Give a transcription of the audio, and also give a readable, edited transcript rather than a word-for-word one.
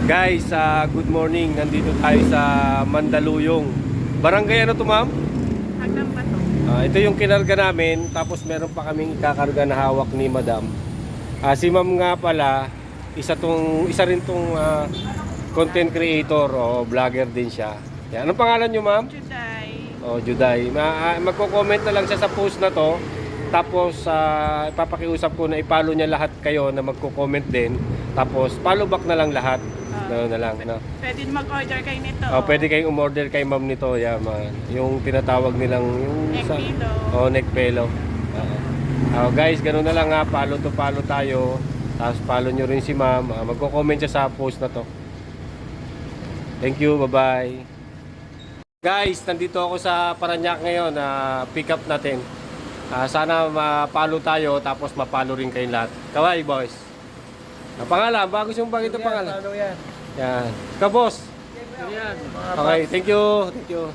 Guys, good morning. Nandito tayo sa Mandaluyong. Barangay ano to, ma'am? Hagdan ba to? Ito yung kinarga namin. Tapos meron pa kaming ikakarga na hawak ni madam. Si ma'am nga pala, isa rin tong content creator o vlogger din siya. Yan. Anong pangalan nyo, ma'am? Juday. Juday. Magko-comment na lang siya sa post na to. Tapos ipapakiusap ko na i-follow niya lahat kayo na magko-comment din. Tapos follow back na lang lahat. Ganoon na lang, no? Pwede mag-order kayo nito. Pwede kayong umorder kay ma'am nito, yung tinatawag nilang yung Neck pillow. neck pillow. Guys, ganoon na lang, follow to follow tayo. Tapos follow nyo rin si ma'am. Magko-comment siya sa post na to. Thank you, bye-bye. Guys, nandito ako sa Parañaque ngayon na pick up natin. Sana ma-follow tayo tapos ma-follow rin kayong lahat. Kaway, boys. Pangalan, bago siyong pangalan. Follow yan. Yan. Ka, boss. Yan. Okay, thank you. Thank you.